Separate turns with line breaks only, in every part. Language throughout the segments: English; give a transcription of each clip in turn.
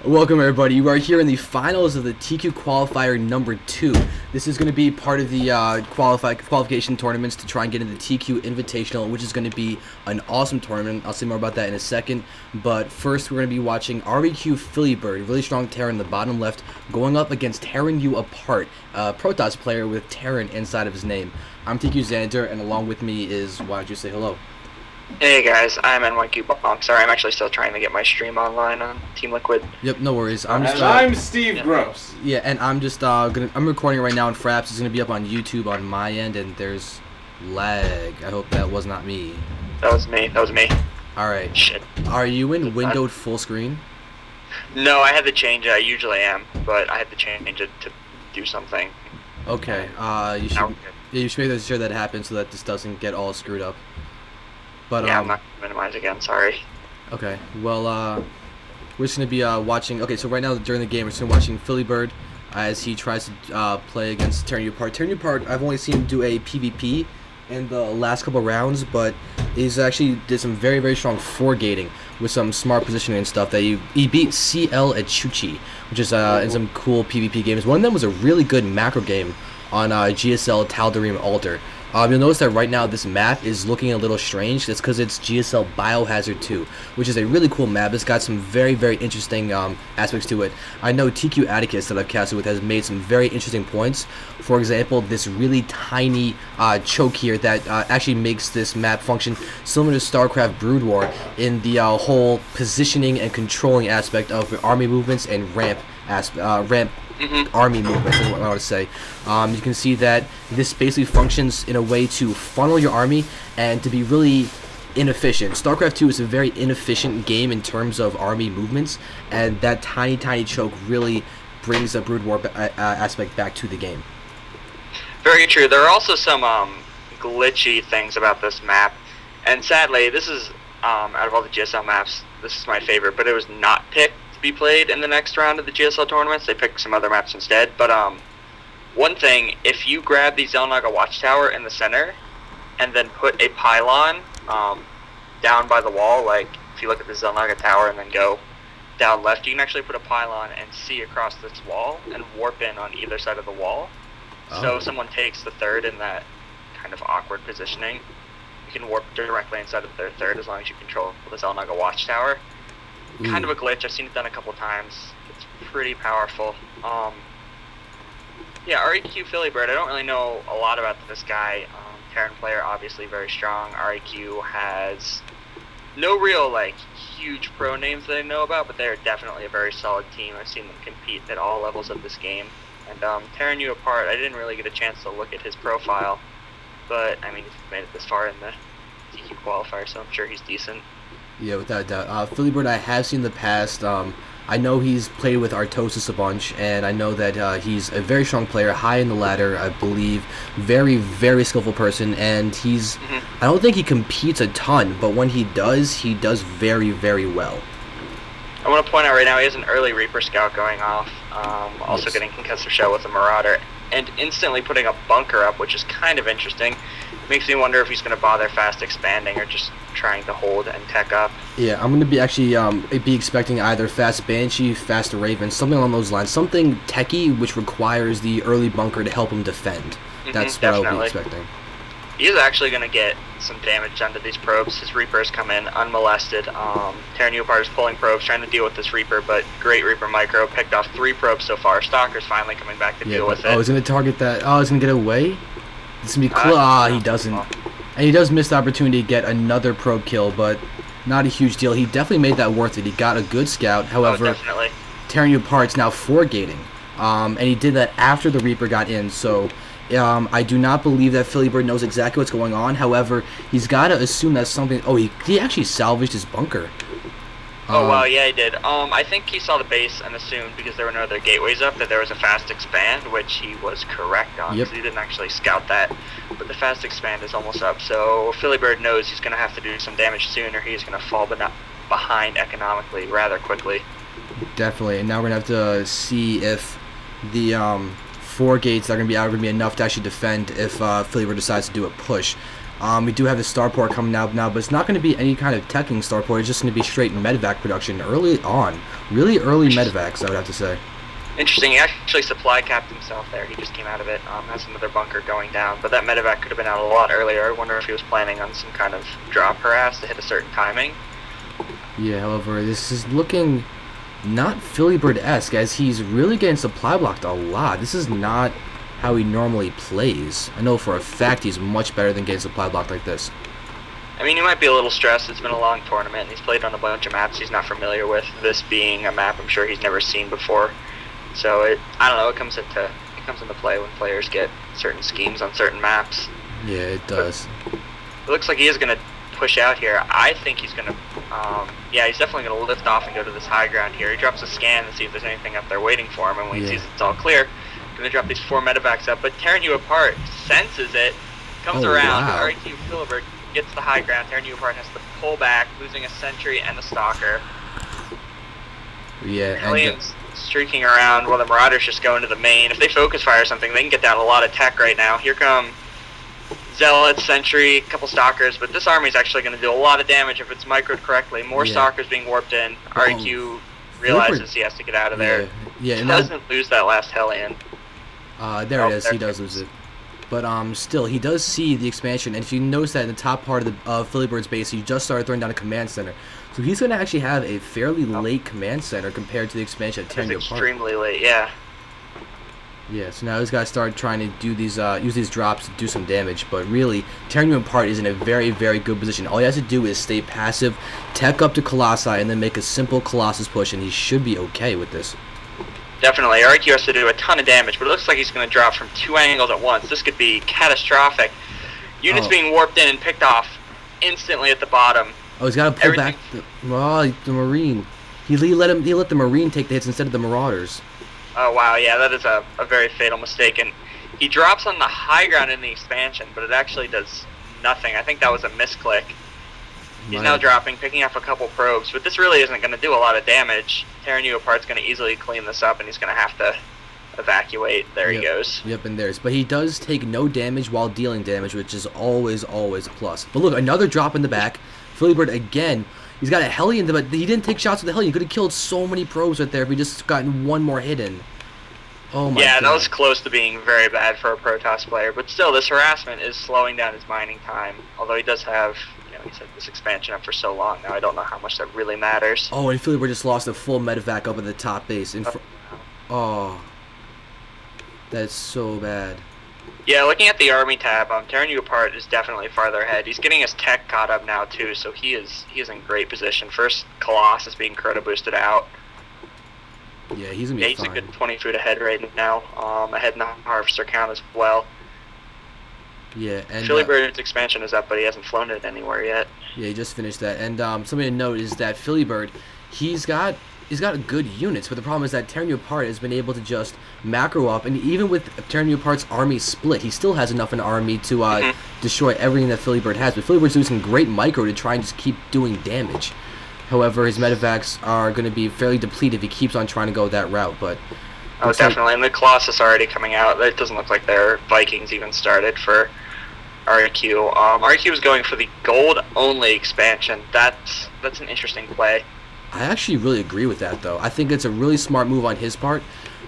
Welcome everybody. You are here in the finals of the TQ Qualifier number 2. This is going to be part of the qualification tournaments to try and get into the TQ Invitational, which is going to be an awesome tournament. I'll say more about that in a second. But first, we're going to be watching REQPhiliBird, really strong Terran in the bottom left, going up against Terranuapart, a Protoss player with Terran inside of his name. I'm TQ and along with me is, why don't you say hello?
Hey guys, I'm NrGdde. Sorry, I'm actually still trying to get my stream online on Team Liquid.
Yep, no worries.
I'm Steve Gross.
Yeah, and I'm just I'm recording right now in Fraps. It's gonna be up on YouTube on my end, and there's lag. I hope that was not me.
That was me. That was me.
All right.
Shit.
Are you in windowed full screen?
No, I had to change it. I usually am, but I had to change it to do something.
Okay. You should make sure that happens so that this doesn't get all screwed up. But,
yeah, I'm not going to minimize again, sorry.
Okay, well, we're just going to be watching... Okay, so right now during the game, we're just watching PhiliBird as he tries to play against Terranuapart. Terranuapart, I've only seen him do a PvP in the last couple rounds, but he's actually did some very, very strong foregating with some smart positioning and stuff. That he beat CL at Chuchi, which is in some cool PvP games. One of them was a really good macro game on GSL Tal'Darim Altar. You'll notice that right now this map is looking a little strange. That's because it's GSL Biohazard 2, which is a really cool map. It's got some very, very interesting aspects to it. I know TQ Atticus that I've casted with has made some very interesting points. For example, this really tiny choke here that actually makes this map function similar to StarCraft Broodwar in the whole positioning and controlling aspect of army movements and ramp army movements is what I want to say. You can see that this basically functions in a way to funnel your army and to be really inefficient. StarCraft 2 is a very inefficient game in terms of army movements, and that tiny choke really brings the Brood War aspect back to the game.
Very true. There are also some glitchy things about this map, and sadly, this is, out of all the GSL maps, this is my favorite, but it was not picked be played in the next round of the GSL tournaments. They picked some other maps instead. But one thing, if you grab the Xel'Naga Watchtower in the center and then put a pylon down by the wall, like if you look at the Xel'Naga Tower and then go down left, you can actually put a pylon and see across this wall and warp in on either side of the wall. Oh. So if someone takes the third in that kind of awkward positioning, you can warp directly inside of their third as long as you control the Xel'Naga Watchtower. Kind of a glitch. I've seen it done a couple times. It's pretty powerful. Yeah, REQPhiliBird, I don't really know a lot about this guy. Terran player, obviously very strong. REQ has no real, like, huge pro names that I know about, but they're definitely a very solid team. I've seen them compete at all levels of this game. And Terranuapart, I didn't really get a chance to look at his profile, but, I mean, he's made it this far in the TQ Qualifier, so I'm sure he's decent.
Yeah, without a doubt. PhiliBird I have seen in the past. I know he's played with Artosis a bunch, and I know that he's a very strong player, high in the ladder, I believe. Very, very skillful person, and he's... I don't think he competes a ton, but when he does very, very well.
I want to point out right now he has an early Reaper Scout going off, also
yes.
getting Concussive Shell with a Marauder, and instantly putting a bunker up, which is kind of interesting. Makes me wonder if he's going to bother fast expanding or just trying to hold and tech up.
Yeah, I'm going to be actually be expecting either fast Banshee, fast Raven, something along those lines. Something techie which requires the early bunker to help him defend. That's what I'll be expecting.
He's actually going to get some damage done to these probes. His Reapers come in unmolested. Terranuapart is pulling probes, trying to deal with this Reaper, but great Reaper micro. Picked off 3 probes so far. Stalker's finally coming back to deal with it.
Oh, he's going to target that. Oh, he's going to get away? It's going to be close. He doesn't. And he does miss the opportunity to get another probe kill, but not a huge deal. He definitely made that worth it. He got a good scout. However, Terranuapart's now foregating. And he did that after the Reaper got in, so I do not believe that PhiliBird knows exactly what's going on. However, he's got to assume that's something... Oh, he actually salvaged his bunker.
Oh, wow, yeah, he did. I think he saw the base and assumed, because there were no other gateways up, that there was a fast expand, which he was correct on, because he didn't actually scout that. But the fast expand is almost up, so PhiliBird knows he's going to have to do some damage soon, or he's going to fall behind economically rather quickly.
Definitely, and now we're going to have to see if the 4 gates that are going to be out are going to be enough to actually defend if PhiliBird decides to do a push. We do have the starport coming out now, but it's not going to be any kind of teching starport. It's just going to be straight medevac production early on. Really early medevacs, I would have to say.
Interesting. He actually supply capped himself there. He just came out of it. Has another bunker going down, but that medevac could have been out a lot earlier. I wonder if he was planning on some kind of drop harass to hit a certain timing.
Yeah, however, this is looking not FXOSheth-esque, as he's really getting supply blocked a lot. This is not how he normally plays. I know for a fact he's much better than getting supply blocked like this.
I mean, he might be a little stressed. It's been a long tournament, and he's played on a bunch of maps he's not familiar with. This being a map I'm sure he's never seen before. So I don't know. It comes into play when players get certain schemes on certain maps.
Yeah, it does.
But it looks like he is going to push out here. I think he's going to. Yeah, he's definitely going to lift off and go to this high ground here. He drops a scan to see if there's anything up there waiting for him, and when he sees it's all clear, going to drop these 4 medevacs up. But Terranuapart senses it, comes around.
Wow.
REQPhiliBird gets the high ground. Terranuapart has to pull back, losing a sentry and a stalker.
Yeah,
Aliens streaking around while the Marauders just go into the main. If they focus fire or something, they can get down a lot of tech right now. Here come Zealots, Sentry, a couple Stalkers, but this army is actually going to do a lot of damage if it's microed correctly. More Stalkers being warped in. REQ realizes he has to get out of there.
Yeah,
he doesn't lose that last Hellion.
There it is. He does lose it. But still, he does see the expansion, and if you notice that in the top part of the FXOSheth's base, he just started throwing down a command center. So he's going to actually have a fairly late command center compared to the expansion at Terranuapart.
Extremely late, yeah.
Yeah, so now he's got to start trying to do these, use these drops to do some damage. But really, Terranuapart is in a very, very good position. All he has to do is stay passive, tech up to Colossi, and then make a simple Colossus push, and he should be okay with this.
Definitely. REQ has to do a ton of damage, but it looks like he's going to drop from 2 angles at once. This could be catastrophic. Units being warped in and picked off instantly at the bottom.
Oh, he's got to pull back the Marine. He let the Marine take the hits instead of the Marauders.
Oh, wow. Yeah, that is a very fatal mistake. And he drops on the high ground in the expansion, but it actually does nothing. I think that was a misclick. He's now dropping, picking up a couple probes, but this really isn't going to do a lot of damage. Terranuapart's going to easily clean this up, and he's going to have to evacuate. There he goes. Yep,
and there's. But he does take no damage while dealing damage, which is always, always a plus. But look, another drop in the back. FXOSheth again. He's got a Hellion, but he didn't take shots with the Hellion. He could have killed so many probes right there if he just gotten one more hit in. Oh my god.
Yeah, that was close to being very bad for a Protoss player, but still, this harassment is slowing down his mining time. Although he does have, he's had this expansion up for so long now, I don't know how much that really matters. Oh,
and FXOSheth just lost a full medevac up at the top base. Oh, that's so bad.
Yeah, looking at the army tab, Terranuapart is definitely farther ahead. He's getting his tech caught up now too, so he is in great position. First, Colossus being Crota boosted out.
Yeah, he's gonna be fine.
He's a good 20 foot ahead right now. Ahead in the Harvester count as well.
Yeah, and
FXOSheth's expansion is up, but he hasn't flown it anywhere yet.
Yeah, he just finished that. And something to note is that FXOSheth, he's got good units, but the problem is that Terranuapart has been able to just macro up, and even with Terranuapart's army split, he still has enough in the army to destroy everything that FXOSheth has. But FXOSheth's doing some great micro to try and just keep doing damage. However, his medevacs are going to be fairly depleted if he keeps on trying to go that route. But
oh, definitely, and the Colossus already coming out. It doesn't look like their Vikings even started for REQ. REQ is going for the gold-only expansion. That's an interesting play.
I actually really agree with that, though. I think it's a really smart move on his part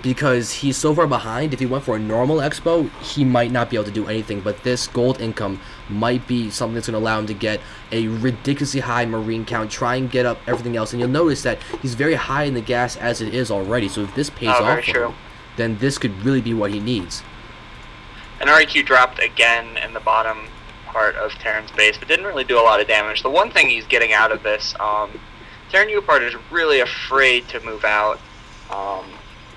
because he's so far behind. If he went for a normal expo, he might not be able to do anything, but this gold income might be something that's going to allow him to get a ridiculously high Marine count, try and get up everything else, and you'll notice that he's very high in the gas as it is already, so if this pays off for him, then this could really be what he needs.
And REQ dropped again in the bottom part of Terran's base, but didn't really do a lot of damage. The one thing he's getting out of this, Terranuapart is really afraid to move out.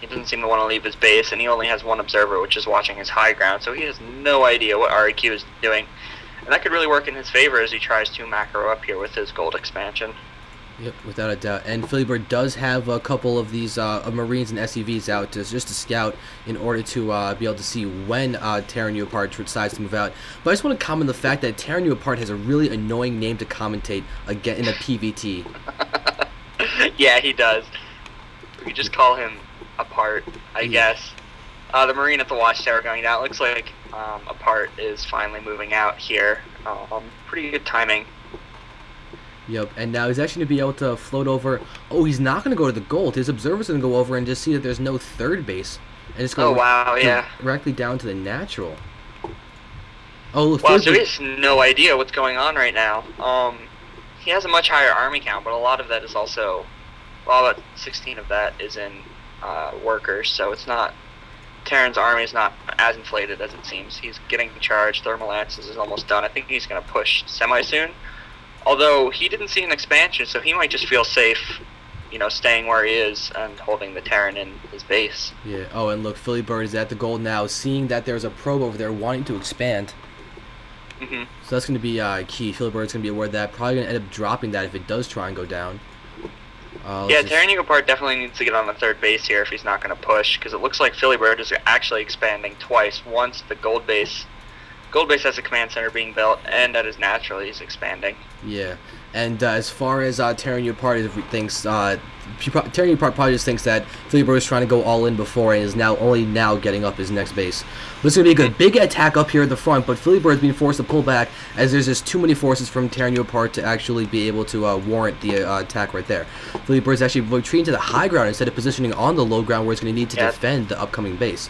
He doesn't seem to want to leave his base, and he only has one observer, which is watching his high ground, so he has no idea what REQ is doing. And that could really work in his favor as he tries to macro up here with his gold expansion.
Yep, without a doubt. And FXOSheth does have a couple of these Marines and SCVs out just to scout in order to be able to see when Terranuapart decides to move out. But I just want to comment on the fact that Terranuapart has a really annoying name to commentate again in a PvT.
Yeah, he does. We could just call him Apart, I guess. The Marine at the watchtower going down. It looks like Apart is finally moving out here. Pretty good timing.
Yep, and now he's actually going to be able to float over. Oh, he's not going to go to the gold. His observer's going to go over and just see that there's no third base. And it's going directly down to the natural. Oh, look,
wow, so he has no idea what's going on right now. He has a much higher army count, but a lot of that is also, well, about 16 of that is in workers, so it's not, Terran's army is not as inflated as it seems. He's getting charged. Thermal Lances is almost done. I think he's going to push semi-soon. Although he didn't see an expansion, so he might just feel safe, you know, staying where he is and holding the Terran in his base.
Yeah. Oh, and look, PhillyBird is at the gold now, seeing that there's a probe over there wanting to expand.
Mm-hmm.
So that's going to be key. PhillyBird's going to be aware of that. Probably going to end up dropping that if it does try and go down.
Yeah, Terranuapart definitely needs to get on the third base here if he's not going to push, because it looks like PhillyBird is actually expanding twice. Once the gold base has a command center being built, and that is naturally he's expanding.
Yeah, and as far as Terranuapart thinks, Terranuapart probably just thinks that PhillyBird was trying to go all in before and is now only now getting up his next base. But it's going to be a good big attack up here at the front, but PhillyBird is being forced to pull back as there's just too many forces from Terranuapart to actually be able to warrant the attack right there. PhillyBird is actually retreating to the high ground instead of positioning on the low ground where it's going to need to defend the upcoming base.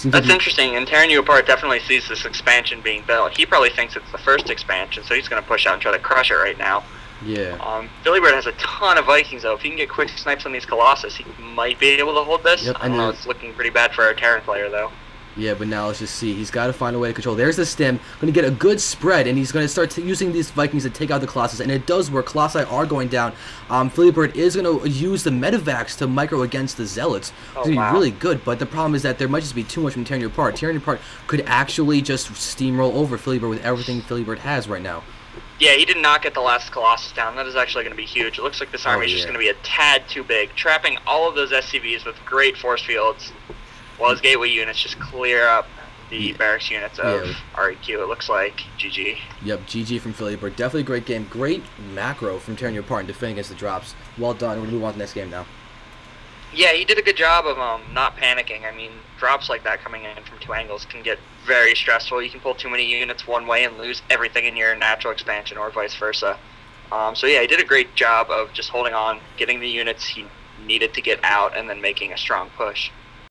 That's interesting, and Terranuapart definitely sees this expansion being built. He probably thinks it's the first expansion, so he's going to push out and try to crush it right now.
Yeah.
PhillyBird has a ton of Vikings, though. If he can get quick snipes on these Colossus, he might be able to hold this.
Yep,
I don't know, it's looking pretty bad for our Terran player, though.
Yeah, but now let's just see. He's got to find a way to control. There's the stem. Going to get a good spread, and he's going to start using these Vikings to take out the Colossus, and it does work. Colossi are going down. PhillyBird is going to use the Medivacs to micro against the Zealots. It's going to be really good, but the problem is that there might just be too much from Terranuapart. Terranuapart could actually just steamroll over PhillyBird with everything PhillyBird has right now.
Yeah, he did not get the last Colossus down. That is actually going to be huge. It looks like this army is just going to be a tad too big, trapping all of those SCVs with great force fields, while his gateway units just clear up the barracks units of REQ. It looks like GG.
Yep, GG from PhillyBird. Definitely a great game. Great macro from Terranuapart and defending against the drops. Well done. We're going to move on to the next game now.
Yeah, he did a good job of not panicking. I mean, drops like that coming in from two angles can get very stressful. You can pull too many units one way and lose everything in your natural expansion, or vice versa. So yeah, he did a great job of just holding on, getting the units he needed to get out, and then making a strong push.